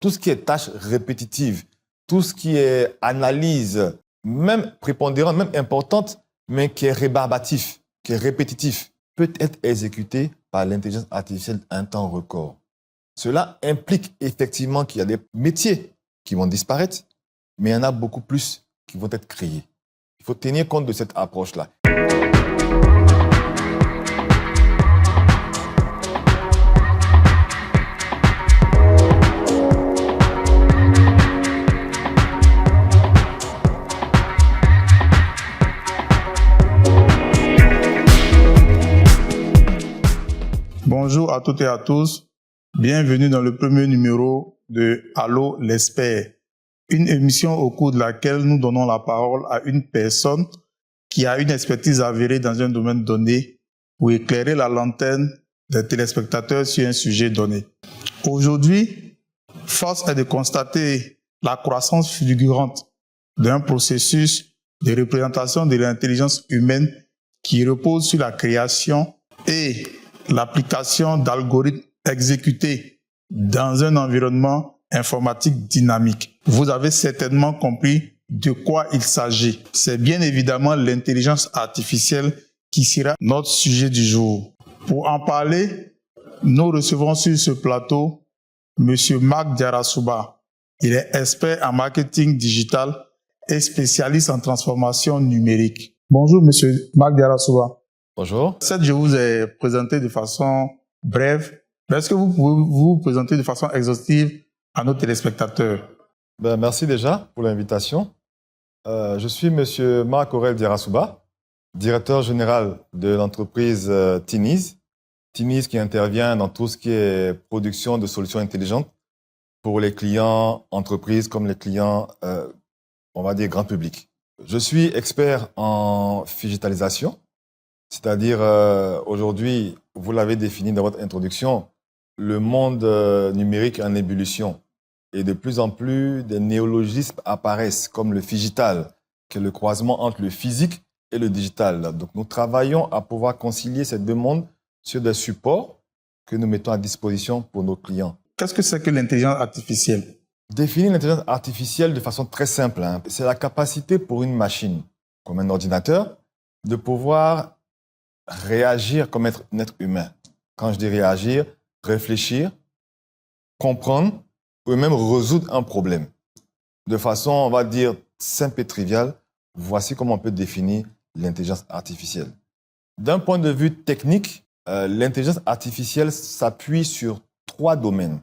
tout ce qui est tâches répétitives, tout ce qui est analyse, même prépondérante, même importante, mais qui est rébarbatif, qui est répétitif, peut être exécuté par l'intelligence artificielle en un temps record. Cela implique effectivement qu'il y a des métiers qui vont disparaître, mais il y en a beaucoup plus qui vont être créés. Il faut tenir compte de cette approche-là. Bonjour à toutes et à tous. Bienvenue dans le premier numéro de Allô l'expert, une émission au cours de laquelle nous donnons la parole à une personne qui a une expertise avérée dans un domaine donné pour éclairer la lanterne des téléspectateurs sur un sujet donné. Aujourd'hui, force est de constater la croissance fulgurante d'un processus de représentation de l'intelligence humaine qui repose sur la création et l'application d'algorithmes exécutés dans un environnement informatique dynamique. Vous avez certainement compris de quoi il s'agit. C'est bien évidemment l'intelligence artificielle qui sera notre sujet du jour. Pour en parler, nous recevons sur ce plateau M. Marc Diarra-Souba. Il est expert en marketing digital et spécialiste en transformation numérique. Bonjour M. Marc Diarra-Souba. Bonjour. Certes, je vous ai présenté de façon brève, mais est-ce que vous pouvez vous présenter de façon exhaustive à nos téléspectateurs? Merci déjà pour l'invitation. Je suis M. Marc-Aurèle Diarra-Souba, directeur général de l'entreprise Tiniz. Tiniz qui intervient dans tout ce qui est production de solutions intelligentes pour les clients entreprises comme les clients, on va dire, grand public. Je suis expert en digitalisation. C'est-à-dire, aujourd'hui, vous l'avez défini dans votre introduction, le monde numérique est en ébullition. Et de plus en plus, des néologismes apparaissent, comme le phygital, qui est le croisement entre le physique et le digital. Donc, nous travaillons à pouvoir concilier ces deux mondes sur des supports que nous mettons à disposition pour nos clients. Qu'est-ce que c'est que l'intelligence artificielle? Définir l'intelligence artificielle de façon très simple, c'est la capacité pour une machine, comme un ordinateur, de pouvoir réagir comme un être humain. Quand je dis réagir, réfléchir, comprendre ou même résoudre un problème. De façon, on va dire, simple et triviale, voici comment on peut définir l'intelligence artificielle. D'un point de vue technique, l'intelligence artificielle s'appuie sur 3 domaines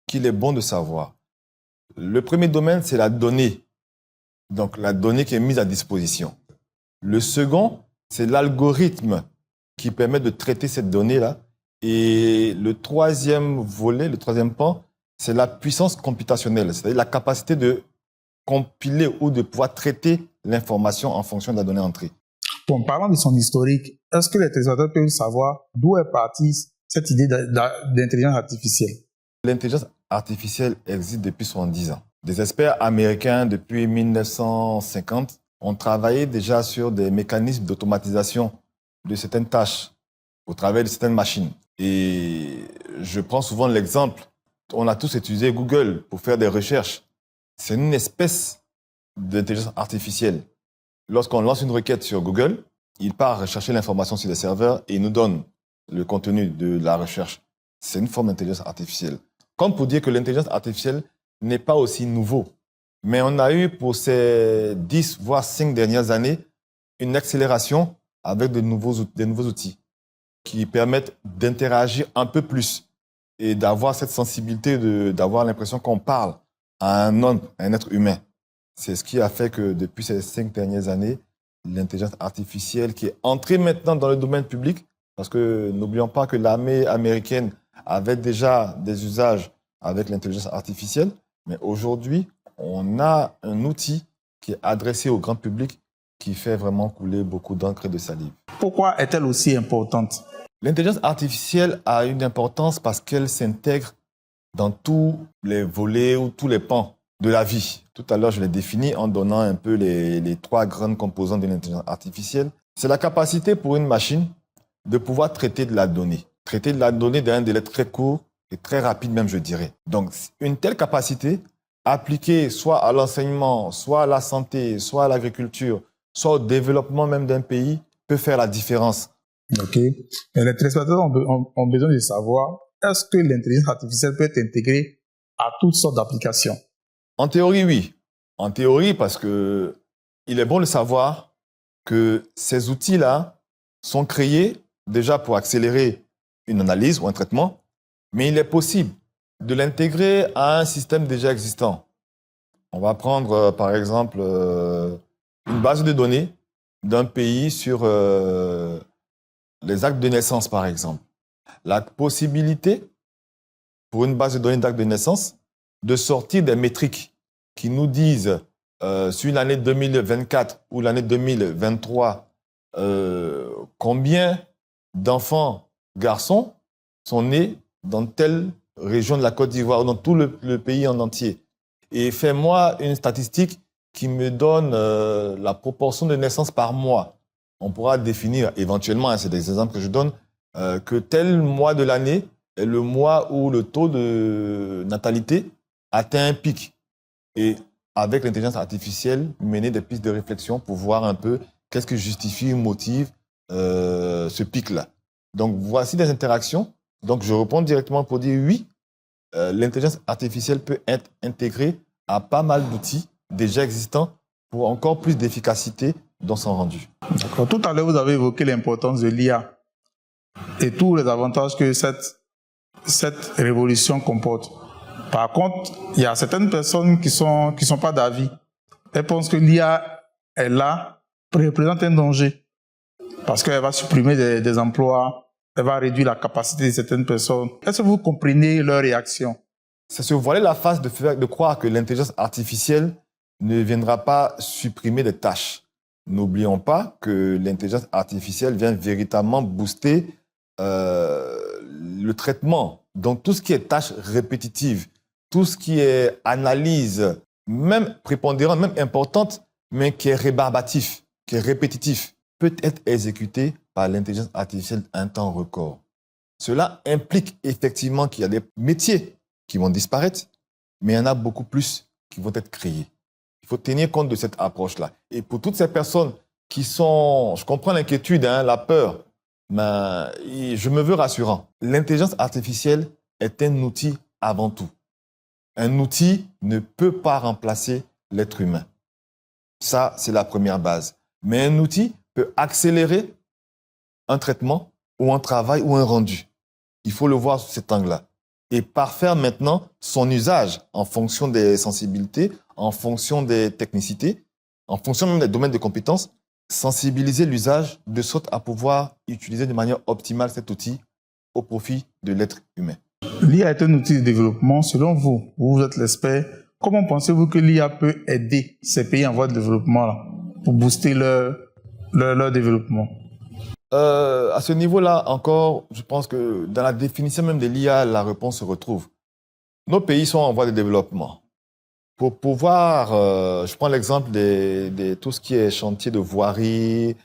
qu'il est bon de savoir. Le premier domaine, c'est la donnée. Donc, la donnée qui est mise à disposition. Le second, c'est l'algorithme qui permet de traiter cette donnée-là. Et le troisième volet, le troisième pan, c'est la puissance computationnelle, c'est-à-dire la capacité de compiler ou de pouvoir traiter l'information en fonction de la donnée entrée. Bon, parlant de son historique, est-ce que les téléspectateurs peuvent savoir d'où est partie cette idée d'intelligence artificielle? L'intelligence artificielle existe depuis 70 ans. Des experts américains, depuis 1950, ont travaillé déjà sur des mécanismes d'automatisation de certaines tâches au travers de certaines machines. Et je prends souvent l'exemple, on a tous utilisé Google pour faire des recherches. C'est une espèce d'intelligence artificielle. Lorsqu'on lance une requête sur Google, il part rechercher l'information sur les serveurs et il nous donne le contenu de la recherche. C'est une forme d'intelligence artificielle. Comme pour dire que l'intelligence artificielle n'est pas aussi nouveau. Mais on a eu pour ces 10 voire 5 dernières années une accélération avec des nouveaux outils qui permettent d'interagir un peu plus et d'avoir cette sensibilité, d'avoir l'impression qu'on parle à un homme, à un être humain. C'est ce qui a fait que depuis ces 5 dernières années, l'intelligence artificielle qui est entrée maintenant dans le domaine public, parce que n'oublions pas que l'armée américaine avait déjà des usages avec l'intelligence artificielle, mais aujourd'hui, on a un outil qui est adressé au grand public qui fait vraiment couler beaucoup d'encre et de salive. Pourquoi est-elle aussi importante? L'intelligence artificielle a une importance parce qu'elle s'intègre dans tous les volets ou tous les pans de la vie. Tout à l'heure, je l'ai défini en donnant un peu les 3 grandes composantes de l'intelligence artificielle. C'est la capacité pour une machine de pouvoir traiter de la donnée. Traiter de la donnée dans un délai très court et très rapide même, je dirais. Donc, une telle capacité, appliquée soit à l'enseignement, soit à la santé, soit à l'agriculture, soit au développement même d'un pays, peut faire la différence. OK. Mais les téléspectateurs ont besoin de savoir, est-ce que l'intelligence artificielle peut être intégrée à toutes sortes d'applications? En théorie, oui. En théorie, parce que il est bon de savoir que ces outils-là sont créés déjà pour accélérer une analyse ou un traitement, mais il est possible de l'intégrer à un système déjà existant. On va prendre, par exemple, une base de données d'un pays sur les actes de naissance, par exemple. La possibilité, pour une base de données d'actes de naissance, de sortir des métriques qui nous disent, sur l'année 2024 ou l'année 2023, combien d'enfants garçons sont nés dans telle région de la Côte d'Ivoire ou dans tout le pays en entier. Et fais-moi une statistique qui me donne la proportion de naissances par mois. On pourra définir éventuellement, hein, c'est des exemples que je donne, que tel mois de l'année est le mois où le taux de natalité atteint un pic. Et avec l'intelligence artificielle, mener des pistes de réflexion pour voir un peu qu'est-ce qui justifie ou motive ce pic-là. Donc, voici des interactions. Donc, je réponds directement pour dire oui, l'intelligence artificielle peut être intégrée à pas mal d'outils déjà existants pour encore plus d'efficacité dans son rendu. D'accord. Tout à l'heure, vous avez évoqué l'importance de l'IA et tous les avantages que cette révolution comporte. Par contre, il y a certaines personnes qui sont pas d'avis. Elles pensent que l'IA est là, représente un danger parce qu'elle va supprimer des emplois, elle va réduire la capacité de certaines personnes. Est-ce que vous comprenez leur réaction? C'est se voiler la face de croire que l'intelligence artificielle ne viendra pas supprimer des tâches. N'oublions pas que l'intelligence artificielle vient véritablement booster le traitement. Donc tout ce qui est tâches répétitives, tout ce qui est analyse, même prépondérante, même importante, mais qui est rébarbatif, qui est répétitif, peut être exécuté par l'intelligence artificielle un temps record. Cela implique effectivement qu'il y a des métiers qui vont disparaître, mais il y en a beaucoup plus qui vont être créés. Il faut tenir compte de cette approche-là. Et pour toutes ces personnes qui sont, je comprends l'inquiétude, hein, la peur, mais je me veux rassurant. L'intelligence artificielle est un outil avant tout. Un outil ne peut pas remplacer l'être humain. Ça, c'est la première base. Mais un outil peut accélérer un traitement ou un travail ou un rendu. Il faut le voir sous cet angle-là. Et parfaire maintenant son usage en fonction des sensibilités, en fonction des technicités, en fonction même des domaines de compétences, sensibiliser l'usage de sorte à pouvoir utiliser de manière optimale cet outil au profit de l'être humain. L'IA est un outil de développement. Selon vous, vous êtes l'expert, comment pensez-vous que l'IA peut aider ces pays en voie de développement là, pour booster leur développement? À ce niveau-là, encore, je pense que dans la définition même de l'IA, la réponse se retrouve. Nos pays sont en voie de développement. Pour pouvoir, je prends l'exemple de tout ce qui est chantier de voirie,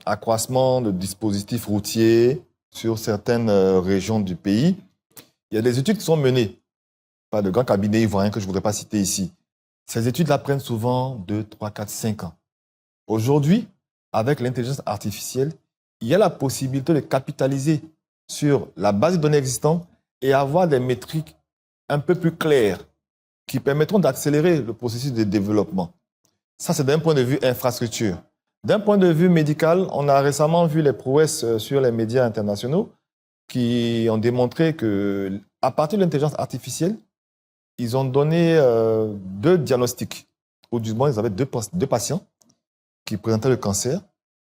accroissement de dispositifs routiers sur certaines régions du pays. Il y a des études qui sont menées par de grands cabinets ivoiriens que je ne voudrais pas citer ici. Ces études-là prennent souvent 2, 3, 4, 5 ans. Aujourd'hui, avec l'intelligence artificielle, il y a la possibilité de capitaliser sur la base de données existante et avoir des métriques un peu plus claires qui permettront d'accélérer le processus de développement. Ça, c'est d'un point de vue infrastructure. D'un point de vue médical, on a récemment vu les prouesses sur les médias internationaux qui ont démontré que, à partir de l'intelligence artificielle, ils ont donné 2 diagnostics, ou du moins, ils avaient deux patients qui présentaient le cancer.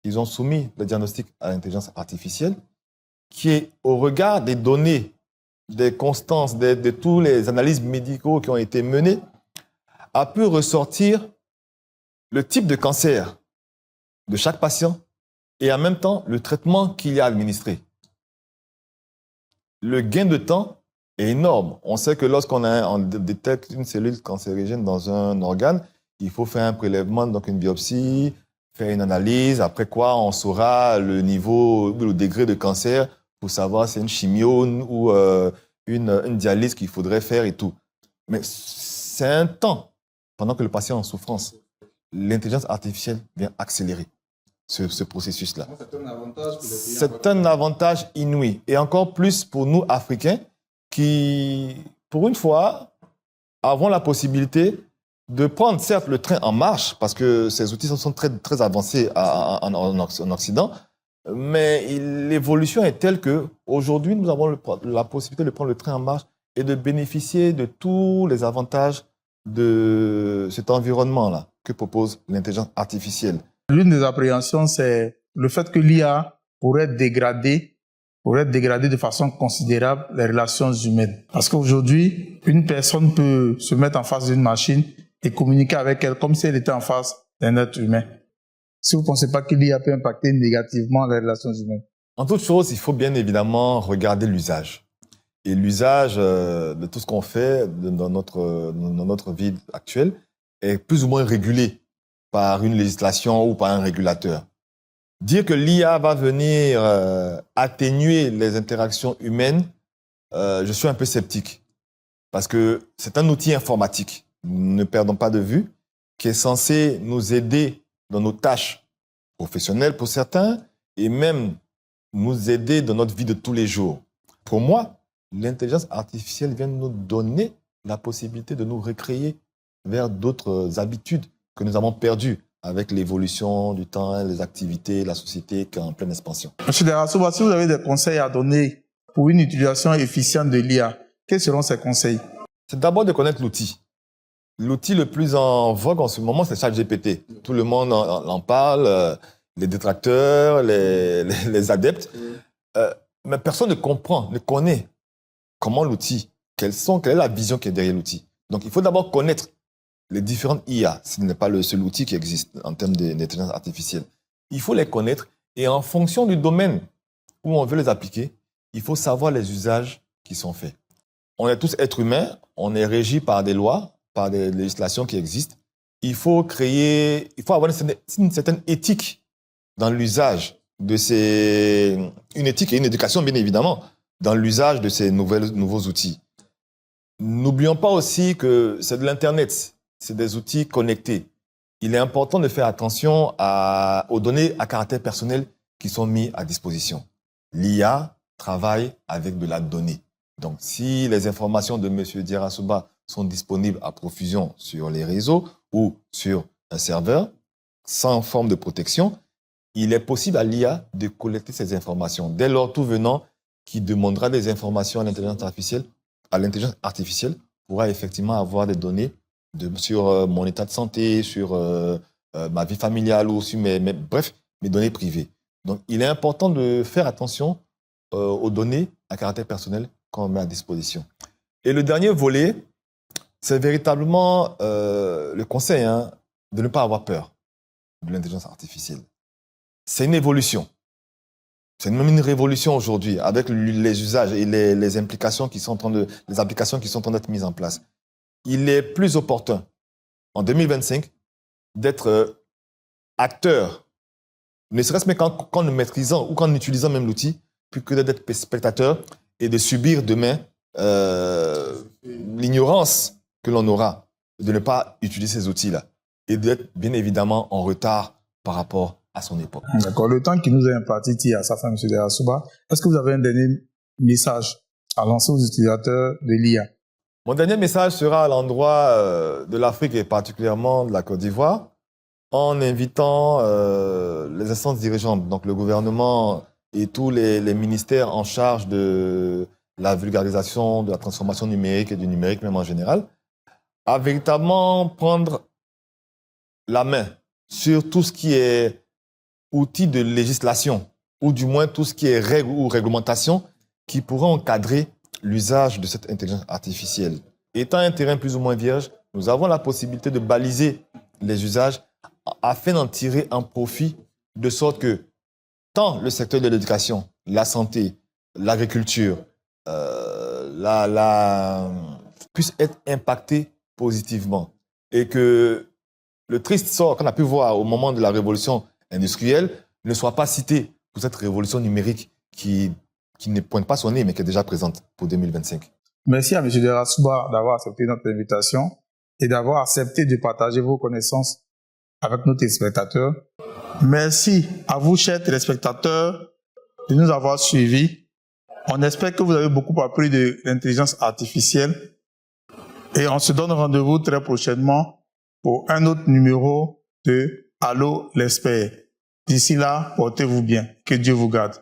Ils ont soumis le diagnostic à l'intelligence artificielle qui est, au regard des données, des constances, de tous les analyses médicaux qui ont été menées, a pu ressortir le type de cancer de chaque patient et en même temps le traitement qu'il y a administré. Le gain de temps est énorme. On sait que lorsqu'on détecte une cellule cancérigène dans un organe, il faut faire un prélèvement, donc une biopsie, faire une analyse, après quoi on saura le niveau, le degré de cancer pour savoir si c'est une chimio ou une dialyse qu'il faudrait faire et tout. Mais c'est un temps, pendant que le patient est en souffrance. L'intelligence artificielle vient accélérer ce processus-là. C'est un avantage pour les pays. C'est un avantage inouï. Et encore plus pour nous, Africains, qui, pour une fois, avons la possibilité de prendre, certes, le train en marche, parce que ces outils sont très, très avancés en Occident, mais l'évolution est telle qu'aujourd'hui, nous avons la possibilité de prendre le train en marche et de bénéficier de tous les avantages de cet environnement-là que propose l'intelligence artificielle. L'une des appréhensions, c'est le fait que l'IA pourrait dégrader de façon considérable les relations humaines. Parce qu'aujourd'hui, une personne peut se mettre en face d'une machine et communiquer avec elle comme si elle était en face d'un être humain. Si vous ne pensez pas que l'IA peut impacter négativement les relations humaines? En toute chose, il faut bien évidemment regarder l'usage. Et l'usage de tout ce qu'on fait dans notre vie actuelle est plus ou moins régulé par une législation ou par un régulateur. Dire que l'IA va venir atténuer les interactions humaines, je suis un peu sceptique. Parce que c'est un outil informatique, ne perdons pas de vue, qui est censé nous aider dans nos tâches professionnelles pour certains, et même nous aider dans notre vie de tous les jours. Pour moi, l'intelligence artificielle vient nous donner la possibilité de nous recréer vers d'autres habitudes que nous avons perdues avec l'évolution du temps, les activités, la société qui est en pleine expansion. Monsieur Derasouba, si vous avez des conseils à donner pour une utilisation efficiente de l'IA, quels seront ces conseils? C'est d'abord de connaître l'outil. L'outil le plus en vogue en ce moment, c'est ChatGPT. Tout le monde en parle, les détracteurs, les adeptes. Mais personne ne comprend, ne connaît comment l'outil, quelle est la vision qui est derrière l'outil. Donc, il faut d'abord connaître les différentes IA. Ce n'est pas le seul outil qui existe en termes d'intelligence artificielle. Il faut les connaître et en fonction du domaine où on veut les appliquer, il faut savoir les usages qui sont faits. On est tous êtres humains, on est régis par des lois, par des législations qui existent. Il faut avoir une certaine éthique dans l'usage de une éthique et une éducation, bien évidemment, dans l'usage de ces nouveaux outils. N'oublions pas aussi que c'est de l'Internet, c'est des outils connectés. Il est important de faire attention aux données à caractère personnel qui sont mises à disposition. L'IA travaille avec de la donnée. Donc, si les informations de M. Derasouba sont disponibles à profusion sur les réseaux ou sur un serveur, sans forme de protection, il est possible à l'IA de collecter ces informations. Dès lors, tout venant qui demandera des informations à l'intelligence artificielle pourra effectivement avoir des données sur mon état de santé, sur ma vie familiale ou sur bref, mes données privées. Donc, il est important de faire attention aux données à caractère personnel qu'on met à disposition. Et le dernier volet, c'est véritablement le conseil de ne pas avoir peur de l'intelligence artificielle. C'est une évolution. C'est même une révolution aujourd'hui avec les usages et les implications les applications qui sont en train d'être mises en place. Il est plus opportun, en 2025, d'être acteur, ne serait-ce mais qu'en le maîtrisant ou qu'en utilisant même l'outil, plus que d'être spectateur et de subir demain l'ignorance que l'on aura de ne pas utiliser ces outils-là et d'être bien évidemment en retard par rapport à son époque. D'accord. Le temps qui nous est imparti à sa fin, M. Derasouba, est-ce que vous avez un dernier message à lancer aux utilisateurs de l'IA? Mon dernier message sera à l'endroit de l'Afrique et particulièrement de la Côte d'Ivoire, en invitant les instances dirigeantes, donc le gouvernement et tous les ministères en charge de la vulgarisation, de la transformation numérique et du numérique même en général, à véritablement prendre la main sur tout ce qui est outils de législation, ou du moins tout ce qui est règles ou réglementation qui pourrait encadrer l'usage de cette intelligence artificielle. Étant un terrain plus ou moins vierge, nous avons la possibilité de baliser les usages afin d'en tirer un profit de sorte que tant le secteur de l'éducation, la santé, l'agriculture, puissent être impactés positivement. Et que le triste sort qu'on a pu voir au moment de la révolution industrielle ne soit pas cité pour cette révolution numérique qui qui ne pointe pas son nez, mais qui est déjà présente pour 2025. Merci à M. Derasouba d'avoir accepté notre invitation et d'avoir accepté de partager vos connaissances avec nos téléspectateurs. Merci à vous, chers téléspectateurs, de nous avoir suivis. On espère que vous avez beaucoup appris de l'intelligence artificielle et on se donne rendez-vous très prochainement pour un autre numéro de Allô l'expert. D'ici là, portez-vous bien. Que Dieu vous garde.